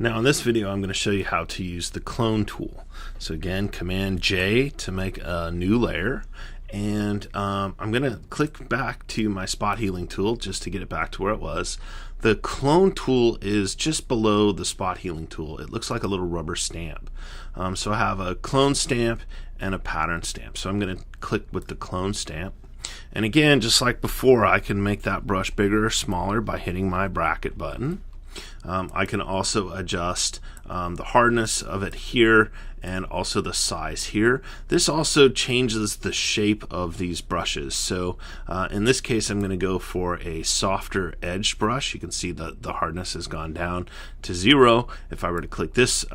Now in this video I'm going to show you how to use the clone tool. So again, Command J to make a new layer, and I'm going to click back to my spot healing tool just to get it back to where it was. The clone tool is just below the spot healing tool. It looks like a little rubber stamp. So I have a clone stamp and a pattern stamp. So I'm going to click with the clone stamp. And again, just like before, I can make that brush bigger or smaller by hitting my bracket button. I can also adjust the hardness of it here and also the size here. This also changes the shape of these brushes. So in this case, I'm going to go for a softer edged brush. You can see that the hardness has gone down to 0. If I were to click this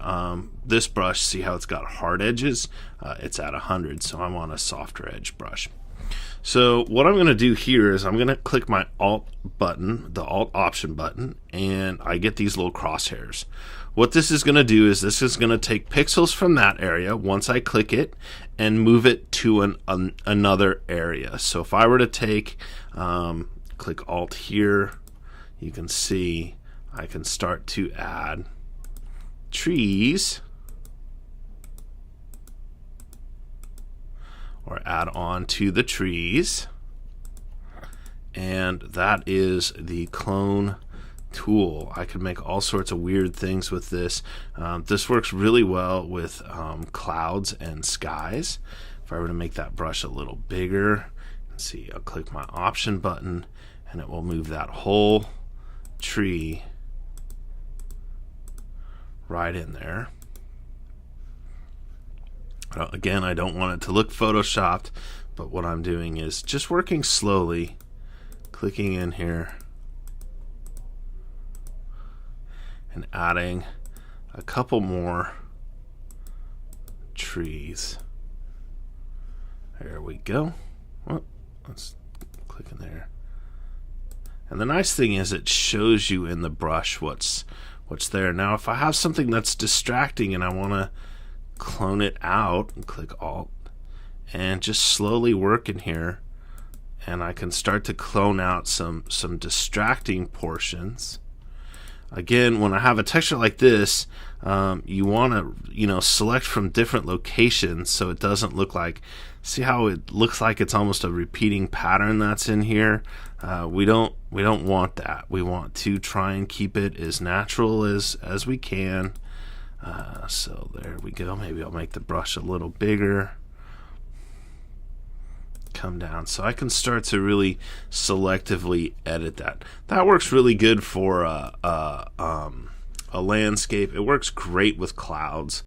this brush, see how it's got hard edges? It's at 100, so I'm on a softer edge brush. So what I'm going to do here is I'm going to click my Alt button, the Alt Option button, and I get these little crosshairs. What this is going to do is this is going to take pixels from that area once I click it and move it to another area. So if I were to take, click Alt here, you can see I can start to add trees or add on to the trees, and that is the clone tool. I can make all sorts of weird things with this. This works really well with clouds and skies. If I were to make that brush a little bigger, let's see, I'll click my Option button and it will move that whole tree right in there. Again, I don't want it to look photoshopped, but what I'm doing is just working slowly, clicking in here and adding a couple more trees. There we go. Well, let's click in there. And the nice thing is it shows you in the brush what's there. Now if I have something that's distracting and I want to clone it out, and click Alt and just slowly work in here, and I can start to clone out some distracting portions. Again, when I have a texture like this, you want to select from different locations so it doesn't look like, see how it looks like it's almost a repeating pattern that's in here. We don't want that. We want to try and keep it as natural as we can. So there we go. Maybe I'll make the brush a little bigger. Come down so I can start to really selectively edit that. That works really good for a landscape. It works great with clouds.